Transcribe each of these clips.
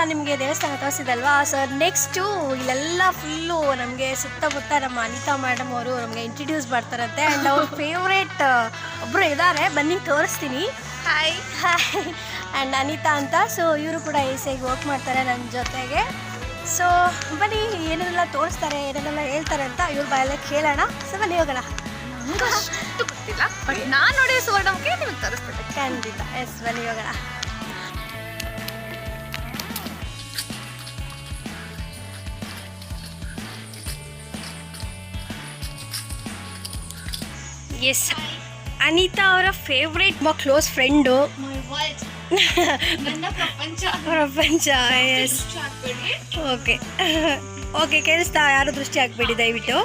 ನಾನು ನಿಮಗೆ ದೇವಸ್ಥಾನ ತೋರಿಸಿದಲ್ವಾ. ಸೊ ನೆಕ್ಸ್ಟು ಇಲ್ಲೆಲ್ಲ ಫುಲ್ಲು ನಮಗೆ ಸುತ್ತಮುತ್ತ ನಮ್ಮ ಅನಿತಾ ಮೇಡಮ್ ಅವರು ನಮಗೆ ಇಂಟ್ರಡ್ಯೂಸ್ ಮಾಡ್ತಾರಂತೆ. ಆ್ಯಂಡ್ ಅವ್ರ ಫೇವ್ರೇಟ್ ಒಬ್ಬರು ಇದ್ದಾರೆ, ಬನ್ನಿ ತೋರಿಸ್ತೀನಿ. ಹಾಯ್ ಆ್ಯಂಡ್ ಅನಿತಾ ಅಂತ. ಸೊ ಇವರು ಕೂಡ ಈಸಿಯಾಗಿ ವರ್ಕ್ ಮಾಡ್ತಾರೆ ನನ್ನ ಜೊತೆಗೆ. ಸೊ ಬನ್ನಿ ಏನೇನೆಲ್ಲ ತೋರಿಸ್ತಾರೆ, ಏನೇನೆಲ್ಲ ಹೇಳ್ತಾರೆ ಅಂತ ಇವ್ರ ಬಾಯಲ್ಲೇ ಕೇಳೋಣ. ಸೊ ಬನ್ನಿ ಹೋಗೋಣ. ನಮ್ಗೆ ಅಷ್ಟು ಗೊತ್ತಿಲ್ಲ, ಬಟ್ ನಾನು ನೋಡಿ ಸುವರ್ಣಮುಖಿ ನಿಮಗೆ ತೋರಿಸ್ತೀನಿ. ಖಂಡಿತ. ಎಸ್, ಬನ್ನಿ ಹೋಗೋಣ. ಎಸ್, ಅನಿತಾ ಅವರ ಫೇವ್ರೇಟ್ ಕ್ಲೋಸ್ ಫ್ರೆಂಡು, ಪ್ರಪಂಚ. ಎಸ್, ಓಕೆ ಓಕೆ, ಕೇಳಿಸ್ತಾ? ಯಾರು ದೃಷ್ಟಿ ಹಾಕ್ಬೇಡಿ ದಯವಿಟ್ಟು.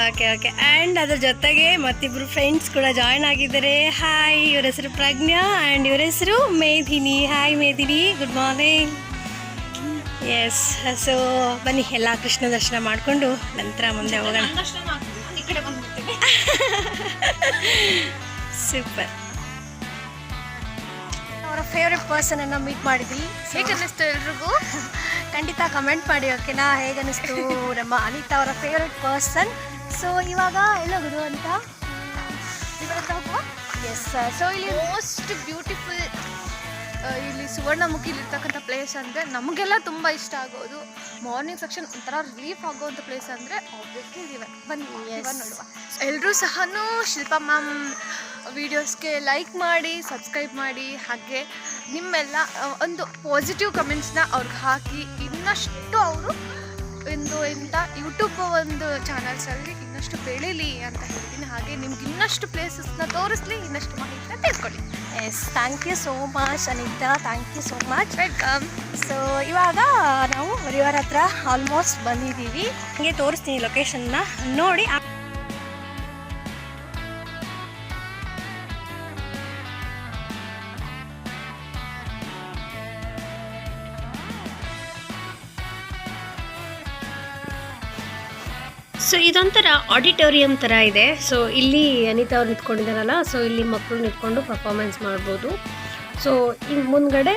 Okay okay. ಆ್ಯಂಡ್ ಅದ್ರ ಜೊತೆಗೆ ಮತ್ತಿಬ್ಬರು ಫ್ರೆಂಡ್ಸ್ ಕೂಡ ಜಾಯ್ನ್ ಆಗಿದ್ದಾರೆ. ಹಾಯ್, ಇವ್ರ ಹೆಸರು ಪ್ರಜ್ಞಾ ಆ್ಯಂಡ್ ಇವ್ರ ಹೆಸರು Medini. Hi Medini, good morning. Yes, so ಬನ್ನಿ ಎಲ್ಲ ಕೃಷ್ಣ ದರ್ಶನ ಮಾಡಿಕೊಂಡು ನಂತರ ಮುಂದೆ ಹೋಗೋಣ. ಸೂಪರ್. ಅವರ ಫೇವ್ರೆಟ್ ಪರ್ಸನನ್ನು ಮೀಟ್ ಮಾಡಿದ್ವಿ. ಹೇಗೆ ಅನ್ನಿಸ್ತು ಎಲ್ರಿಗೂ? ಖಂಡಿತ ಕಮೆಂಟ್ ಮಾಡಿ, ಓಕೆನಾ? ಹೇಗನ್ನಿಸ್ತು ನಮ್ಮ ಅನಿತಾ ಅವರ ಫೇವ್ರೆಟ್ ಪರ್ಸನ್. ಸೊ ಇವಾಗ ಎಲ್ಲೋಗೋದು ಅಂತ ಎಸ್. ಸೊ ಇಲ್ಲಿ ಮೋಸ್ಟ್ ಬ್ಯೂಟಿಫುಲ್ ಇಲ್ಲಿ ಸುವರ್ಣಮುಖಿಲಿರ್ತಕ್ಕಂಥ ಪ್ಲೇಸ್ ಅಂದರೆ ನಮಗೆಲ್ಲ ತುಂಬ ಇಷ್ಟ ಆಗೋದು. ಮಾರ್ನಿಂಗ್ ಸೆಕ್ಷನ್ ಒಂಥರ ರಿಲೀಫ್ ಆಗೋವಂಥ ಪ್ಲೇಸ್ ಅಂದರೆ ಆಬ್ವಿಯಸ್ಲಿ ಇವೆ. ಬನ್ನಿ ನೋಡುವ. ಎಲ್ಲರೂ ಸಹ ಶಿಲ್ಪಾ ಮ್ಯಾಮ್ ವೀಡಿಯೋಸ್ಗೆ ಲೈಕ್ ಮಾಡಿ, ಸಬ್ಸ್ಕ್ರೈಬ್ ಮಾಡಿ, ಹಾಗೆ ನಿಮ್ಮೆಲ್ಲ ಒಂದು ಪಾಸಿಟಿವ್ ಕಮೆಂಟ್ಸ್ನ ಅವ್ರಿಗೆ ಹಾಕಿ ಇನ್ನಷ್ಟು ಅವರು ಇಂಥ ಯೂಟ್ಯೂಬ್ ಒಂದು ಚಾನಲ್ಸಲ್ಲಿ ಇನ್ನಷ್ಟು ಬೆಳೀಲಿ ಅಂತ ಹೇಳ್ತೀನಿ. ಹಾಗೆ ನಿಮ್ಗೆ ಇನ್ನಷ್ಟು ಪ್ಲೇಸಸ್ನ ತೋರಿಸ್ಲಿ, ಇನ್ನಷ್ಟು ಮಾಹಿತಿನ ತಿಳ್ಕೊಳ್ಳಿ. Yes, thank you so much Anita, thank you so much. Welcome. So ಇವಾಗ ನಾವು ರಿವರ್ ಹತ್ರ ಆಲ್ಮೋಸ್ಟ್ ಬಂದಿದ್ದೀವಿ. ಹಂಗೆ ತೋರಿಸ್ತೀನಿ ಲೊಕೇಶನ್ನ ನೋಡಿ. ಸೊ ಇದೊಂಥರ ಆಡಿಟೋರಿಯಂ ಥರ ಇದೆ. ಸೊ ಇಲ್ಲಿ ಅನಿತಾ ಅವ್ರು ನಿಂತ್ಕೊಂಡಿದ್ದಾರಲ್ಲ, ಸೊ ಇಲ್ಲಿ ಮಕ್ಕಳು ನಿಂತ್ಕೊಂಡು ಪರ್ಫಾರ್ಮೆನ್ಸ್ ಮಾಡ್ಬೋದು. ಸೊ ಇನ್ನು ಮುಂದ್ಗಡೆ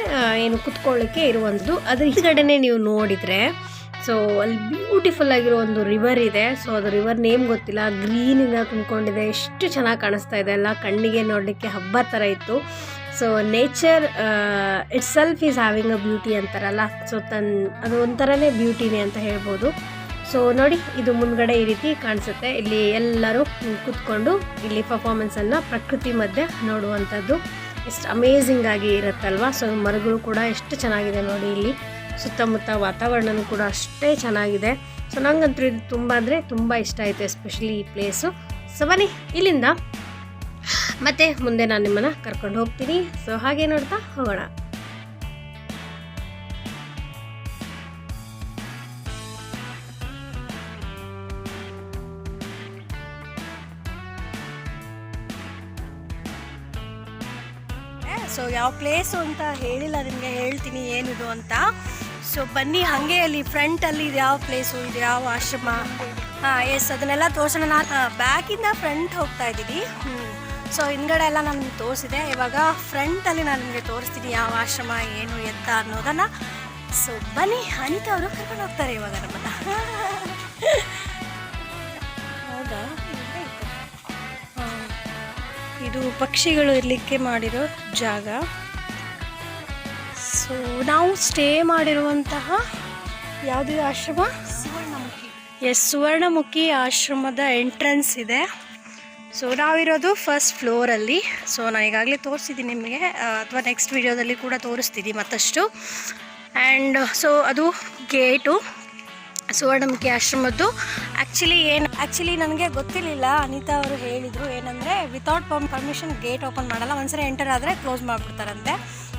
ಏನು ಕುತ್ಕೊಳ್ಳಿಕ್ಕೆ ಇರುವಂಥದ್ದು. ಅದ್ರ ಹಿಂದ್ಗಡೆನೇ ನೀವು ನೋಡಿದರೆ ಸೊ ಅಲ್ಲಿ ಬ್ಯೂಟಿಫುಲ್ ಆಗಿರೋ ಒಂದು ರಿವರ್ ಇದೆ. ಸೊ ಅದು ರಿವರ್ ನೇಮ್ ಗೊತ್ತಿಲ್ಲ, ಗ್ರೀನಿಂದ ತುಂಬಿಕೊಂಡಿದೆ. ಎಷ್ಟು ಚೆನ್ನಾಗಿ ಕಾಣಿಸ್ತಾ ಇದೆ ಅಲ್ಲ, ಕಣ್ಣಿಗೆ ನೋಡಲಿಕ್ಕೆ ಹಬ್ಬ ಥರ ಇತ್ತು. So nature it self is having a beauty ಅಂತಾರಲ್ಲ, ಸೊ ಅದು ಒಂಥರನೇ ಬ್ಯೂಟಿನೇ ಅಂತ ಹೇಳ್ಬೋದು. ಸೊ ನೋಡಿ, ಇದು ಮುಂದ್ಗಡೆ ಈ ರೀತಿ ಕಾಣಿಸುತ್ತೆ. ಇಲ್ಲಿ ಎಲ್ಲರೂ ಕೂತ್ಕೊಂಡು ಇಲ್ಲಿ ಪರ್ಫಾರ್ಮೆನ್ಸನ್ನು ಪ್ರಕೃತಿ ಮಧ್ಯೆ ನೋಡುವಂಥದ್ದು ಎಷ್ಟು ಅಮೇಝಿಂಗ್ ಆಗಿ ಇರುತ್ತಲ್ವ. ಸೊ ಮರಗಳು ಕೂಡ ಎಷ್ಟು ಚೆನ್ನಾಗಿದೆ ನೋಡಿ. ಇಲ್ಲಿ ಸುತ್ತಮುತ್ತ ವಾತಾವರಣನೂ ಕೂಡ ಅಷ್ಟೇ ಚೆನ್ನಾಗಿದೆ. ಸೊ ನಂಗಂತೂ ಇದು ತುಂಬ ಅಂದರೆ ತುಂಬ ಇಷ್ಟ ಆಯಿತು, ಎಸ್ಪೆಷಲಿ ಈ ಪ್ಲೇಸು. ಸೊ ಬನ್ನಿ ಇಲ್ಲಿಂದ ಮತ್ತೆ ಮುಂದೆ ನಾನು ನಿಮ್ಮನ್ನು ಕರ್ಕೊಂಡು ಹೋಗ್ತೀನಿ. ಸೊ ಹಾಗೆ ನೋಡ್ತಾ ಹೋಗೋಣ. ಸೊ ಯಾವ ಪ್ಲೇಸು ಅಂತ ಹೇಳಿಲ್ಲ ನಿಮಗೆ, ಹೇಳ್ತೀನಿ ಏನಿದು ಅಂತ. ಸೊ ಬನ್ನಿ ಹಾಗೆ ಅಲ್ಲಿ ಫ್ರಂಟಲ್ಲಿ ಇದು ಯಾವ ಪ್ಲೇಸು, ಇದು ಯಾವ ಆಶ್ರಮ. ಎಸ್, ಅದನ್ನೆಲ್ಲ ತೋರಿಸೋಣ. ನಾನು ಬ್ಯಾಕಿಂದ ಫ್ರಂಟ್ ಹೋಗ್ತಾ ಇದ್ದೀನಿ. ಸೊ ಹಿಂದ್ಗಡೆ ಎಲ್ಲ ನಾನು ನಿಮ್ಗೆ ತೋರಿಸಿದೆ. ಇವಾಗ ಫ್ರಂಟಲ್ಲಿ ನಾನು ನಿಮಗೆ ತೋರಿಸ್ತೀನಿ ಯಾವ ಆಶ್ರಮ, ಏನು ಎತ್ತ ಅನ್ನೋದನ್ನು. ಸೊ ಬನ್ನಿ, ಅನಿತಾ ಅವರು ಕರ್ಕೊಂಡು ಹೋಗ್ತಾರೆ ಇವಾಗ ನಮ್ಮನ್ನ. ಹೌದಾ? ಇದು ಪಕ್ಷಿಗಳು ಇರಲಿಕ್ಕೆ ಮಾಡಿರೋ ಜಾಗ. ಸೊ ನಾವು ಸ್ಟೇ ಮಾಡಿರುವಂತಹ ಯಾವುದಿದೆ ಆಶ್ರಮ? ಸುವರ್ಣಮುಖಿ. ಎಸ್, ಸುವರ್ಣಮುಖಿ ಆಶ್ರಮದ ಎಂಟ್ರೆನ್ಸ್ ಇದೆ. ಸೊ ನಾವಿರೋದು ಫಸ್ಟ್ ಫ್ಲೋರಲ್ಲಿ. ಸೊ ನಾನು ಈಗಾಗಲೇ ತೋರಿಸಿದ್ದೀನಿ ನಿಮಗೆ, ಅಥವಾ ನೆಕ್ಸ್ಟ್ ವಿಡಿಯೋದಲ್ಲಿ ಕೂಡ ತೋರಿಸ್ತೀನಿ ಮತ್ತಷ್ಟು. ಆ್ಯಂಡ್ ಸೊ ಅದು ಗೇಟು ಸುವರ್ಣಮುಖಿ ಆಶ್ರಮದ್ದು. ಆ್ಯಕ್ಚುಲಿ ನನಗೆ ಗೊತ್ತಿರಲಿಲ್ಲ. ಅನಿತಾ ಅವರು ಹೇಳಿದರು ಏನಂದರೆ ವಿತೌಟ್ ಪರ್ಮಿಷನ್ ಗೇಟ್ ಓಪನ್ ಮಾಡಲ್ಲ, ಒಂದ್ಸರಿ ಎಂಟರ್ ಆದರೆ ಕ್ಲೋಸ್ ಮಾಡಿಬಿಡ್ತಾರಂತೆ.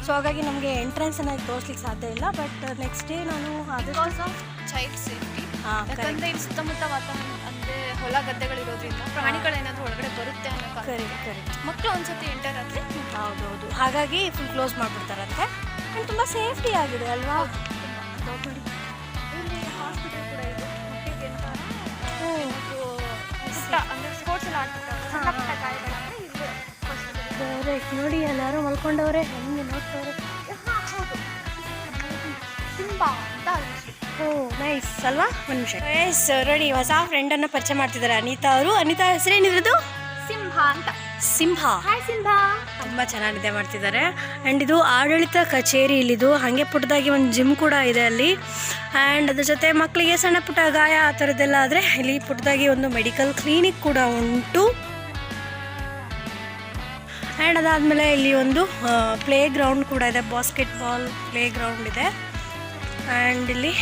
ಸೊ ಹಾಗಾಗಿ ನಮಗೆ ಎಂಟ್ರೆನ್ಸನ್ನು ತೋರಿಸ್ಲಿಕ್ಕೆ ಸಾಧ್ಯ ಇಲ್ಲ. ಬಟ್ ನೆಕ್ಸ್ಟ್ ಡೇ ನಾನು ಬಿಕಾಸ್ ಆಫ್ ಚೈಲ್ಡ್ ಸೇಫ್ಟಿ. ಯಾಕಂದರೆ ಇಲ್ಲಿ ಸುತ್ತಮುತ್ತ ವಾತಾವರಣ ಅಂದರೆ ಹೊಲ ಗದ್ದೆಗಳಿರೋದ್ರಿಂದ ಪ್ರಾಣಿಗಳೇನಾದರೂ ಒಳಗಡೆ ಬರುತ್ತೆ ಅನ್ನೋ ಕರೆಕ್ಟ್. ಮಕ್ಕಳು ಒಂದ್ಸತಿ ಎಂಟರ್ ಆದರೆ ಹೌದೌದು, ಹಾಗಾಗಿ ಫುಲ್ ಕ್ಲೋಸ್ ಮಾಡಿಬಿಡ್ತಾರಂತೆ. ಆ್ಯಂಡ್ ತುಂಬ ಸೇಫ್ಟಿ ಆಗಿದೆ ಅಲ್ವಾ. ಇಲ್ಲಿ ಹಾಸ್ಪಿಟಲ್ ಕೂಡ ಇದೆ ಮಕ್ಕಳಿಗೆ ಅಂತ. ಅಂದರೆ ಸ್ಪೋರ್ಟ್ಸ್ ಎಲ್ಲ ಆಡ್ತಿರ್ತಾರೆ, ಸಣ್ಣ ಪುಟ್ಟ ಗಾಯಗಳಾದರೆ ಇಲ್ಲಿ ನೋಡಿ ಎಲ್ಲರೂ ಮಲ್ಕೊಂಡವ್ರೆ, ಹೆಂಗೆ ನೋಡ್ತವ್ರೆ. ಸಿಂಬಾ ಅಂತ ಹೆಸರು. ಓ ನೈಸ್ ಅಲ್ವಾ? ಒಂದು ನಿಮಿಷ. ಎಸ್ ನೋಡಿ, ಹೊಸ ಫ್ರೆಂಡನ್ನು ಪರಿಚಯ ಮಾಡ್ತಿದ್ದಾರೆ ಅನಿತಾ ಅವರು. ಅನಿತಾ ಹೆಸರೇನಿರೋದು? ಸಿಂಹಾ ಅಂತ. ಸಿಂಹ. ಹಾಯ್ ಸಿಂಹಾ. ತುಂಬ ಚೆನ್ನಾಗಿ ನಿದ್ದೆ ಮಾಡ್ತಿದ್ದಾರೆ. ಆ್ಯಂಡ್ ಇದು ಆಡಳಿತ ಕಚೇರಿ ಇಲ್ಲಿದು. ಹಾಗೆ ಪುಟ್ಟದಾಗಿ ಒಂದು ಜಿಮ್ ಕೂಡ ಇದೆ ಅಲ್ಲಿ. ಆ್ಯಂಡ್ ಅದ್ರ ಜೊತೆ ಮಕ್ಕಳಿಗೆ ಸಣ್ಣ ಪುಟ್ಟ ಗಾಯ ಆ ಥರದ್ದೆಲ್ಲ ಆದರೆ ಇಲ್ಲಿ ಪುಟ್ಟದಾಗಿ ಒಂದು ಮೆಡಿಕಲ್ ಕ್ಲಿನಿಕ್ ಕೂಡ ಉಂಟು. ಆ್ಯಂಡ್ ಅದಾದಮೇಲೆ ಇಲ್ಲಿ ಒಂದು ಪ್ಲೇ ಗ್ರೌಂಡ್ ಕೂಡ ಇದೆ, ಬಾಸ್ಕೆಟ್ಬಾಲ್ ಪ್ಲೇ ಗ್ರೌಂಡ್ ಇದೆ. ಆ್ಯಂಡ್ ಇಲ್ಲಿ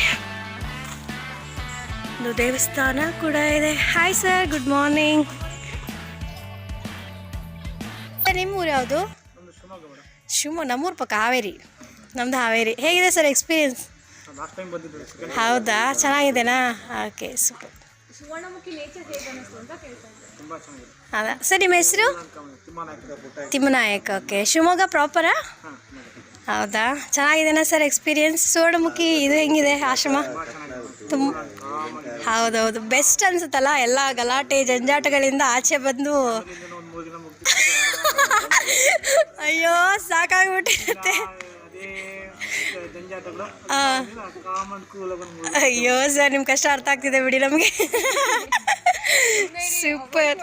ಒಂದು ದೇವಸ್ಥಾನ ಕೂಡ ಇದೆ. Hi sir, good morning. ನಿಮ್ಮ ಊರು ಯಾವುದು? ಶಿವಮೊಗ್ಗ. ನಮ್ಮೂರು ಪಕ್ಕ ಹಾವೇರಿ. ನಮ್ಮದು ಹಾವೇರಿ. ಹೇಗಿದೆ ಸರ್ ಎಕ್ಸ್ಪೀರಿಯನ್ಸ್? ಹೌದಾ, ಚೆನ್ನಾಗಿದೆನಾ? Okay, super. ಸುವರ್ಣಮುಖಿ ನೇಚರ್ ಹೇಗೆ ಅನ್ನಿಸ್ತು ಅಂತ ಕೇಳ್ತಾ ಇದ್ದೆ. ಹೌದಾ ಸರ್, ನಿಮ್ಮ ಹೆಸರು? ತಿಮ್ಮನಾಯಕ್. ಓಕೆ, ಶಿವಮೊಗ್ಗ ಪ್ರಾಪರಾ? ಹೌದಾ, ಚೆನ್ನಾಗಿದೆನಾ ಸರ್ ಎಕ್ಸ್ಪೀರಿಯನ್ಸ್? ಸುವರ್ಣಮುಖಿ ಇದು ಹೆಂಗಿದೆ ಆಶ್ರಮ? ಹೌದೌದು, ಬೆಸ್ಟ್ ಅನ್ಸುತ್ತಲ್ಲ. ಎಲ್ಲ ಗಲಾಟೆ ಜಂಜಾಟಗಳಿಂದ ಆಚೆ ಬಂದು ಅಯ್ಯೋ ಸಾಕಾಗ್ಬಿಟ್ಟಿರುತ್ತೆ. ಅಯ್ಯೋ ಸರ್, ನಿಮ್ಮ ಕಷ್ಟ ಅರ್ಥ ಆಗ್ತಿದೆ ಬಿಡಿ ನಮಗೆ. Super,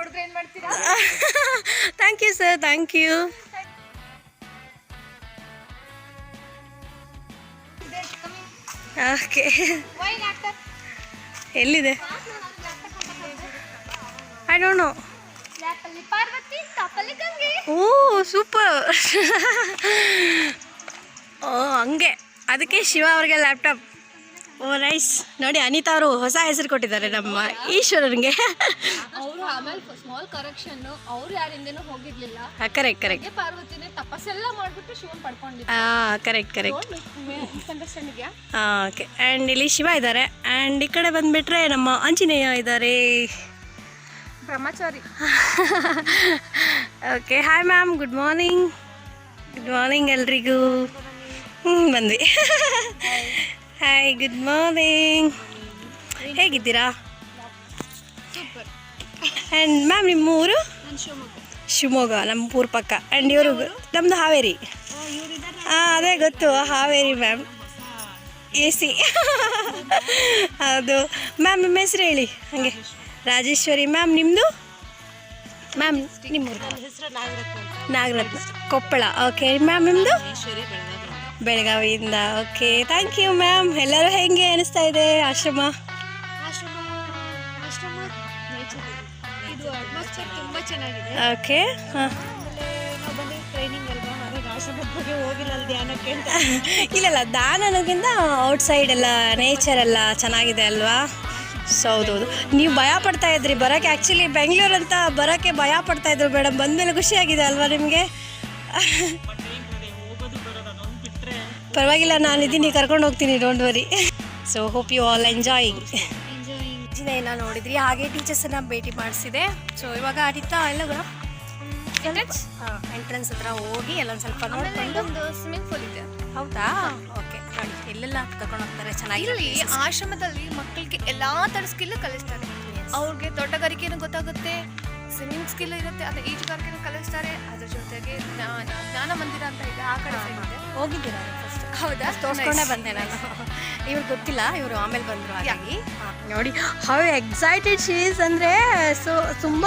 thank you sir, thank you. Okay, ಎಲ್ಲಿದೆ? I don't know. ಓ ಸೂಪರ್. ಓ ಹಂಗೆ, ಅದಕ್ಕೆ ಶಿವ ಅವ್ರಿಗೆ ಲ್ಯಾಪ್ಟಾಪ್. ಓ ನೈಸ್. ನೋಡಿ, ಅನಿತಾ ಅವರು ಹೊಸ ಹೆಸರು ಕೊಟ್ಟಿದ್ದಾರೆ ನಮ್ಮ ಈಶ್ವರನಿಗೆ. ಅವರು ಆಮೇಲೆ ಸ್ಮಾಲ್ ಕರೆಕ್ಷನ್, ಅವ್ರು ಯಾರಿಂದೇನೂ ಹೋಗಿರ್ಲಿಲ್ಲ. Correct correct. ಪಾರ್ವತಿನೇ ತಪಸ್ಸೆಲ್ಲ ಮಾಡ್ಬಿಟ್ಟು ಶಿವನ್ ಪಡ್ಕೊಂಡಿದ್ದ. Correct correct. Misunderstanding. Okay, and ಇಲ್ಲಿ ಶಿವ ಇದ್ದಾರೆ. ಆ್ಯಂಡ್ ಈ ಕಡೆ ಬಂದುಬಿಟ್ರೆ ನಮ್ಮ ಆಂಜನೇಯ ಇದ್ದಾರೆ. ಬ್ರಹ್ಮಚಾರಿ. Okay, hi ma'am, good morning. Good morning ಎಲ್ರಿಗೂ. ಬಂದ್ವಿ. Hi, good morning. ಹೇಗಿದ್ದೀರಾ? ಆ್ಯಂಡ್ ಮ್ಯಾಮ್, ನಿಮ್ಮ ಊರು? ಶಿವಮೊಗ್ಗ, ನಮ್ಮ ಊರು ಪಕ್ಕ. ಆ್ಯಂಡ್ ಇವರು ನಮ್ಮದು ಹಾವೇರಿ. ಅದೇ ಗೊತ್ತು, ಹಾವೇರಿ ಮ್ಯಾಮ್. AC. ಹೌದು ಮ್ಯಾಮ್, ನಿಮ್ಮ ಹೆಸರು ಹೇಳಿ. ಹಾಗೆ ರಾಜೇಶ್ವರಿ. ಮ್ಯಾಮ್, ನಿಮ್ಮದು? ಮ್ಯಾಮ್, ನಿಮ್ಮೂರು? ನಾಗರತ್ನ, ಕೊಪ್ಪಳ. ಓಕೆ ಮ್ಯಾಮ್, ನಿಮ್ಮದು? ಬೆಳಗಾವಿಯಿಂದ. Okay, thank you ma'am. ಎಲ್ಲರೂ ಹೆಂಗೆ ಅನಿಸ್ತಾ ಇದೆ ಆಶ್ರಮ? ಇದು ಅಟ್ಮಾಸ್ಫಿಯರ್ ತುಂಬ ಚೆನ್ನಾಗಿದೆ. ಓಕೆ, ಹಾಂ. ನಾವು ಬಂದಿದ್ದು ಟ್ರೈನಿಂಗ್ ಅಲ್ವಾ, ಹಾಗಾಗಿ ಆಶ್ರಮದ ಬಗ್ಗೆ ಹೋಗಿಲ್ಲ ಅಲ್ಲಿ ಧ್ಯಾನಕ್ಕೆ ಅಂತ. ಇಲ್ಲ, ದಾನ ಅನ್ನೋಕ್ಕಿಂತ ಔಟ್ಸೈಡ್ ಎಲ್ಲ ನೇಚರ್ ಎಲ್ಲ ಚೆನ್ನಾಗಿದೆ ಅಲ್ವಾ? ಸೊ ಹೌದೌದು, ನೀವು ಭಯ ಪಡ್ತಾ ಇದ್ರಿ ಬರೋಕ್ಕೆ. ಆ್ಯಕ್ಚುಲಿ ಬೆಂಗಳೂರು ಅಂತ ಬರೋಕ್ಕೆ ಭಯ ಪಡ್ತಾ ಇದ್ರು ಮೇಡಮ್. ಬಂದಮೇಲೆ ಖುಷಿಯಾಗಿದೆ ಅಲ್ವಾ ನಿಮಗೆ? ಪರವಾಗಿಲ್ಲ, ನಾನಿದ್ದೀನಿ, ಕರ್ಕೊಂಡು ಹೋಗ್ತೀನಿ, don't worry. So hope you all enjoying. ಇಂಜಿನಿಯರ್ನ ನೋಡಿದ್ರಿ, ಹಾಗೆ ಟೀಚರ್ಸನ್ನು ಭೇಟಿ ಮಾಡಿಸಿದೆ. ಸೊ ಇವಾಗ ಅನಿತಾ ಎಲ್ಲ ಎಂಟ್ರೆನ್ಸ್ ಹತ್ರ ಹೋಗಿ ಎಲ್ಲೊಂದು ಸ್ವಲ್ಪ ನೋಡಿಕೊಂಡು. ಒಂದು ಸ್ವಿಮ್ಮಿಂಗ್ ಪೂಲ್ ಇದೆ. ಹೌದಾ? ಓಕೆ, ನೋಡಿ ಎಲ್ಲೆಲ್ಲ ಕರ್ಕೊಂಡು ಹೋಗ್ತಾರೆ. ಚೆನ್ನಾಗಿ ಇಲ್ಲಿ ಆಶ್ರಮದಲ್ಲಿ ಮಕ್ಕಳಿಗೆ ಎಲ್ಲಾ ತರ ಸ್ಕಿಲ್ ಕಲಿಸ್ತಾರೆ. ಅವ್ರಿಗೆ ತೋಟಗಾರಿಕೆನೂ ಗೊತ್ತಾಗುತ್ತೆ, ಸ್ವಿಮ್ಮಿಂಗ್ ಸ್ಕಿಲ್ ಇರುತ್ತೆ, ಅದೇ ಈಜುಗಾರಿಕೆನೂ ಕಲಿಸ್ತಾರೆ. ಅದ್ರ ಜೊತೆಗೆ ಜ್ಞಾನ ಮಂದಿರ ಅಂತ ಇದೆ, ಆ ಕಡೆ ಇದೆ. ಹೋಗಿದ್ದೀರಾ ಫಸ್ಟ್? ಹೌದಾ? ತೋರಿಸ್ಕೊಂಡೇ ಬಂದೆ ನಾನು. ಇವ್ರು ಗೊತ್ತಿಲ್ಲ, ಇವರು ಆಮೇಲೆ ಬಂದರು. ಹಾಗಾಗಿ ನೋಡಿ ಹೌ ಎಕ್ಸೈಟೆಡ್ ಶಿ ಈಸ್ ಅಂದರೆ. ಸೊ ತುಂಬ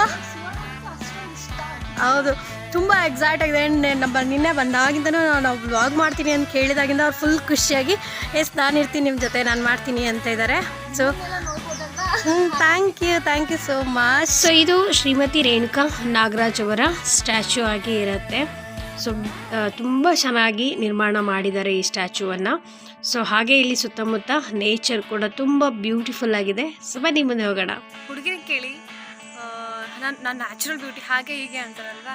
ಹೌದು, ತುಂಬ ಎಕ್ಸೈಟ್ ಆಗಿದೆ. ನಮ್ಮ ನಿನ್ನೆ ಬಂದಾಗಿಂದನೂ ನಾವು ವ್ಲಾಗ್ ಮಾಡ್ತೀನಿ ಅಂತ ಕೇಳಿದಾಗಿಂದ ಅವ್ರು ಫುಲ್ ಖುಷಿಯಾಗಿ ನಾನು ಇರ್ತೀನಿ ನಿಮ್ಮ ಜೊತೆ, ನಾನು ಮಾಡ್ತೀನಿ ಅಂತ ಇದ್ದಾರೆ. So thank you so much. So ಇದು ಶ್ರೀಮತಿ ರೇಣುಕಾ ನಾಗರಾಜ್ ಅವರ ಸ್ಟ್ಯಾಚ್ಯೂ ಆಗಿ ಇರುತ್ತೆ. ಸೊ ತುಂಬ ಚೆನ್ನಾಗಿ ನಿರ್ಮಾಣ ಮಾಡಿದ್ದಾರೆ ಈ ಸ್ಟ್ಯಾಚ್ಯೂವನ್ನು. ಸೊ ಹಾಗೆ ಇಲ್ಲಿ ಸುತ್ತಮುತ್ತ ನೇಚರ್ ಕೂಡ ತುಂಬ ಬ್ಯೂಟಿಫುಲ್ ಆಗಿದೆ. ಸೊ ಬನ್ನಿ ಮುಂದೆ ಹೋಗೋಣ. ಹುಡುಗಿನ ಕೇಳಿ, ನಾನು ನ್ಯಾಚುರಲ್ ಬ್ಯೂಟಿ ಹಾಗೆ ಹೀಗೆ ಅಂತಾರಲ್ವಾ,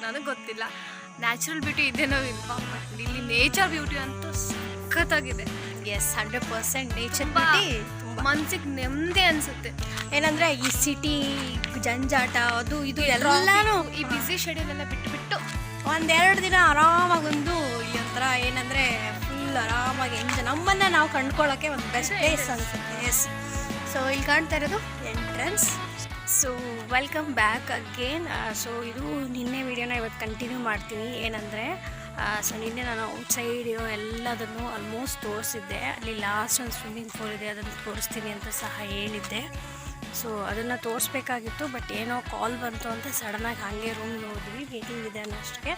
ನನಗೆ ಗೊತ್ತಿಲ್ಲ ನ್ಯಾಚುರಲ್ ಬ್ಯೂಟಿ ಇದೇನೋ ಇಲ್ವಾ, ಬಟ್ ಇಲ್ಲಿ ನೇಚರ್ ಬ್ಯೂಟಿ ಅಂತೂ ಸಖತ್ತಾಗಿದೆ. Yes, 100% nature beauty. ಮನ್ಸಿಗೆ ನೆಮ್ಮದಿ ಅನಿಸುತ್ತೆ. ಏನಂದರೆ ಈ ಸಿಟಿ ಜಂಜಾಟ ಅದು ಇದು ಎಲ್ಲನೂ, ಈ ಬ್ಯುಸಿ ಶೆಡ್ಯೂಲ್ ಎಲ್ಲ ಬಿಟ್ಟು ಒಂದೆರಡು ದಿನ ಆರಾಮಾಗಿ ಒಂದು ಇಲ್ಲಿ ಒಂಥರ ಏನಂದರೆ ಫುಲ್ ಆರಾಮಾಗಿ ನಮ್ಮನ್ನು ನಾವು ಕಂಡ್ಕೊಳ್ಳೋಕ್ಕೆ ಒಂದು ಬೆಸ್ಟ್ ಪ್ಲೇಸ್ ಅನಿಸುತ್ತೆ. ಎಸ್, ಸೊ ಇಲ್ಲಿ ಕಾಣ್ತಾ ಇರೋದು entrance. So welcome back again. So ಇದು ನಿನ್ನೆ ವೀಡಿಯೋನ ಇವತ್ತು ಕಂಟಿನ್ಯೂ ಮಾಡ್ತೀನಿ. ಏನಂದರೆ ಸೊ ನಿನ್ನೆ ನಾನು ಔಟ್ಸೈಡ್ ಇರೋ ಎಲ್ಲದನ್ನು ಆಲ್ಮೋಸ್ಟ್ ತೋರಿಸಿದ್ದೆ. ಅಲ್ಲಿ ಲಾಸ್ಟ್ ಒಂದು ಸ್ವಿಮ್ಮಿಂಗ್ ಪೂಲ್ ಇದೆ, ಅದನ್ನು ತೋರಿಸ್ತೀನಿ ಅಂತ ಸಹ ಹೇಳಿದ್ದೆ. ಸೊ ಅದನ್ನು ತೋರಿಸ್ಬೇಕಾಗಿತ್ತು, ಬಟ್ ಏನೋ ಕಾಲ್ ಬಂತು ಅಂತ ಸಡನ್ನಾಗಿ ಹಾಗೆ ರೂಮ್ಗೆ ಹೋದ್ವಿ, ಮೀಟಿಂಗ್ ಇದೆ ಅನ್ನೋಷ್ಟಕ್ಕೆ.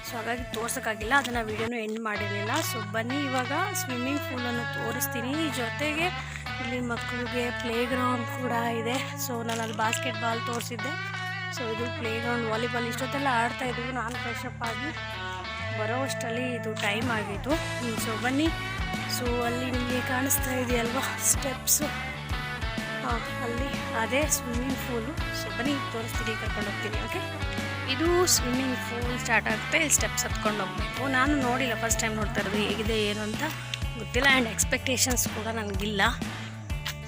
ಸೊ ಹಾಗಾಗಿ ತೋರ್ಸೋಕ್ಕಾಗಿಲ್ಲ, ಅದನ್ನು ವೀಡಿಯೋನು ಎಂಡ್ ಮಾಡಿರಲಿಲ್ಲ. ಸೊ ಬನ್ನಿ ಇವಾಗ ಸ್ವಿಮ್ಮಿಂಗ್ ಪೂಲನ್ನು ತೋರಿಸ್ತೀನಿ. ಜೊತೆಗೆ ಇಲ್ಲಿ ಮಕ್ಕಳಿಗೆ ಪ್ಲೇ ಗ್ರೌಂಡ್ ಕೂಡ ಇದೆ. ಸೊ ನಾನು ಅಲ್ಲಿ ಬಾಸ್ಕೆಟ್ಬಾಲ್ ತೋರಿಸಿದ್ದೆ. ಸೊ ಇದು ಪ್ಲೇ ಗ್ರೌಂಡ್, ವಾಲಿಬಾಲ್ ಇಷ್ಟೊತ್ತೆಲ್ಲ ಆಡ್ತಾಯಿದ್ವಿ. ನಾನು ಫ್ರೆಶಪ್ ಆಗಿ ಬರೋವಷ್ಟರಲ್ಲಿ ಇದು ಟೈಮ್ ಆಗಿತ್ತು. ಸೊ ಬನ್ನಿ. ಸೊ ಅಲ್ಲಿ ನಿಮಗೆ ಕಾಣಿಸ್ತಾ ಇದೆಯಲ್ವಾ ಸ್ಟೆಪ್ಸು, ಅಲ್ಲಿ ಅದೇ ಸ್ವಿಮ್ಮಿಂಗ್ ಪೂಲು. ಸೊ ಬನ್ನಿ ತೋರಿಸ್ತೀನಿ, ಕರ್ಕೊಂಡು ಹೋಗ್ತೀನಿ. ಓಕೆ, ಇದು ಸ್ವಿಮ್ಮಿಂಗ್ ಪೂಲ್ ಸ್ಟಾರ್ಟ್ ಆಗುತ್ತೆ, ಇಲ್ಲಿ ಸ್ಟೆಪ್ಸ್ ಹತ್ಕೊಂಡು ಹೋಗಬೇಕು. ನಾನು ನೋಡಿಲ್ಲ, ಫಸ್ಟ್ ಟೈಮ್ ನೋಡ್ತಾ ಇರೋದು, ಹೇಗಿದೆ ಏನು ಅಂತ ಗೊತ್ತಿಲ್ಲ. ಆ್ಯಂಡ್ ಎಕ್ಸ್ಪೆಕ್ಟೇಷನ್ಸ್ ಕೂಡ ನನಗಿಲ್ಲ.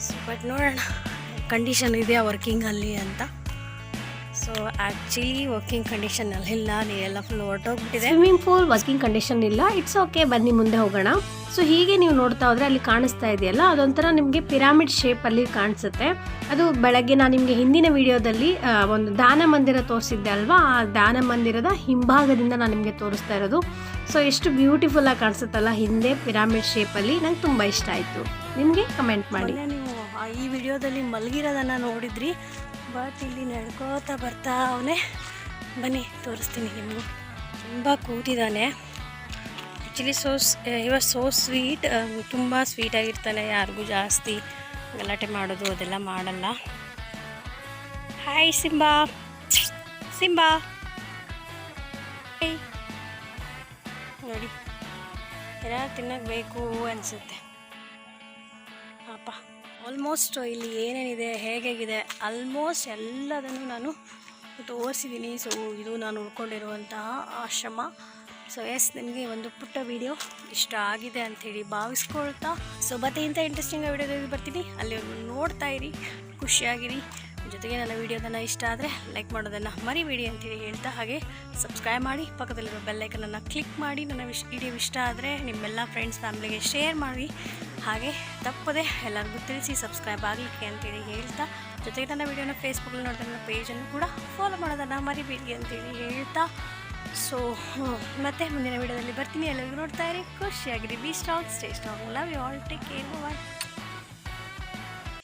ಸೊ ಬಟ್ ನೋಡೋಣ ಕಂಡೀಷನ್ ಇದೆಯಾ ವರ್ಕಿಂಗಲ್ಲಿ ಅಂತ. ಸೊ ಆ್ಯಕ್ಚುಲಿ ವರ್ಕಿಂಗ್ ಕಂಡೀಷನಲ್ಲಿ ಇಲ್ಲ, ನೀರೆಲ್ಲ ಫುಲ್ ಹೊರಟೋಗ್ಬಿಟ್ಟಿದೆ. ಸ್ವಿಮ್ಮಿಂಗ್ ಪೂಲ್ ವರ್ಕಿಂಗ್ ಕಂಡೀಷನ್ ಇಲ್ಲ, ಇಟ್ಸ್ ಓಕೆ. ಬನ್ನಿ ಮುಂದೆ ಹೋಗೋಣ. ಸೊ ಹೀಗೆ ನೀವು ನೋಡ್ತಾ ಹೋದರೆ ಅಲ್ಲಿ ಕಾಣಿಸ್ತಾ ಇದೆಯಲ್ಲ, ಅದೊಂಥರ ನಿಮಗೆ ಪಿರಾಮಿಡ್ ಶೇಪಲ್ಲಿ ಕಾಣಿಸುತ್ತೆ. ಅದು ಬೆಳಗ್ಗೆ ನಾನು ನಿಮಗೆ ಹಿಂದಿನ ವಿಡಿಯೋದಲ್ಲಿ ಒಂದು ದಾನ ಮಂದಿರ ತೋರಿಸಿದ್ದೆ ಅಲ್ವಾ, ಆ ದಾನ ಮಂದಿರದ ಹಿಂಭಾಗದಿಂದ ನಾನು ನಿಮಗೆ ತೋರಿಸ್ತಾ ಇರೋದು. ಸೊ ಎಷ್ಟು ಬ್ಯೂಟಿಫುಲ್ಲಾಗಿ ಕಾಣಿಸುತ್ತಲ್ಲ ಹಿಂದೆ ಪಿರಾಮಿಡ್ ಶೇಪಲ್ಲಿ. ನಂಗೆ ತುಂಬ ಇಷ್ಟ ಆಯಿತು. ನಿಮಗೆ ಕಮೆಂಟ್ ಮಾಡಿ. ನೀವು ಈ ವಿಡಿಯೋದಲ್ಲಿ ಮಲಗಿರೋದನ್ನು ನೋಡಿದ್ರಿ, ಬಟ್ ಇಲ್ಲಿ ನಡ್ಕೋತಾ ಬರ್ತಾ ಅವನೇ. ಬನ್ನಿ ತೋರಿಸ್ತೀನಿ ನಿಮಗೂ. ತುಂಬ ಕೂತಿದ್ದಾನೆ. ಆ್ಯಕ್ಚುಲಿ ಸೋ ಸ್ವೀಟ್, ತುಂಬ ಸ್ವೀಟಾಗಿರ್ತಾನೆ, ಯಾರಿಗೂ ಜಾಸ್ತಿ ಗಲಾಟೆ ಮಾಡೋದು ಅದೆಲ್ಲ ಮಾಡಲ್ಲ. ಹಾಯ್ ಸಿಂಬಾ, ಸಿಂಬಾ ನೋಡಿ, ಎಲ್ಲ ತಿನ್ನಕ್ಕೆ ಬೇಕು ಅನಿಸುತ್ತೆ ಪಾಪ. ಆಲ್ಮೋಸ್ಟ್ ಇಲ್ಲಿ ಏನೇನಿದೆ, ಹೇಗಿದೆ, ಆಲ್ಮೋಸ್ಟ್ ಎಲ್ಲದನ್ನು ನಾನು ತೋರಿಸಿದ್ದೀನಿ. ಸೊ ಇದು ನಾನು ಉಳ್ಕೊಂಡಿರುವಂತಹ ಆಶ್ರಮ. ಸೊ ಎಸ್, ನಿಮಗೆ ಒಂದು ಪುಟ್ಟ ವಿಡಿಯೋ ಇಷ್ಟ ಆಗಿದೆ ಅಂಥೇಳಿ ಭಾವಿಸ್ಕೊಳ್ತಾ, ಸೊ ಮತ್ತೆ ಇಂಥ ಇಂಟ್ರೆಸ್ಟಿಂಗ್ ವಿಡಿಯೋದಲ್ಲಿ ಬರ್ತೀನಿ. ಅಲ್ಲಿ ನೋಡ್ತಾ ಇರಿ, ಖುಷಿಯಾಗಿರಿ. ಜೊತೆಗೆ ನನ್ನ ವಿಡಿಯೋದನ್ನು ಇಷ್ಟ ಆದರೆ ಲೈಕ್ ಮಾಡೋದನ್ನು ಮರಿಬೇಡಿ ಅಂತೇಳಿ ಹೇಳ್ತಾ, ಹಾಗೆ ಸಬ್ಸ್ಕ್ರೈಬ್ ಮಾಡಿ, ಪಕ್ಕದಲ್ಲಿರೋ ಬೆಲ್ಲೈಕನನ್ನು ಕ್ಲಿಕ್ ಮಾಡಿ. ನನ್ನ ವಿಡಿಯೋ ಇಷ್ಟ ಆದರೆ ನಿಮ್ಮೆಲ್ಲ ಫ್ರೆಂಡ್ಸ್ ಫ್ಯಾಮಿಲಿಗೆ ಶೇರ್ ಮಾಡಿ, ಹಾಗೆ ತಪ್ಪದೆ ಎಲ್ಲರಿಗೂ ತಿಳಿಸಿ ಸಬ್ಸ್ಕ್ರೈಬ್ ಆಗಲಿಕ್ಕೆ ಅಂತೇಳಿ ಹೇಳ್ತಾ, ಜೊತೆಗೆ ನನ್ನ ವಿಡಿಯೋನ ಫೇಸ್ಬುಕ್ಕಲ್ಲಿ ನೋಡಿದ್ರೆ ನನ್ನ ಪೇಜನ್ನು ಕೂಡ ಫಾಲೋ ಮಾಡೋದನ್ನು ಮರಿಬೇಡಿ ಅಂತೇಳಿ ಹೇಳ್ತಾ, ಸೊ ಮತ್ತೆ ಮುಂದಿನ ವಿಡಿಯೋದಲ್ಲಿ ಬರ್ತೀನಿ. ಎಲ್ಲರಿಗೂ ನೋಡ್ತಾ ಇರಿ, ಖುಷಿಯಾಗಿರಿ, be strong, stay strong, love you all, take care, bye.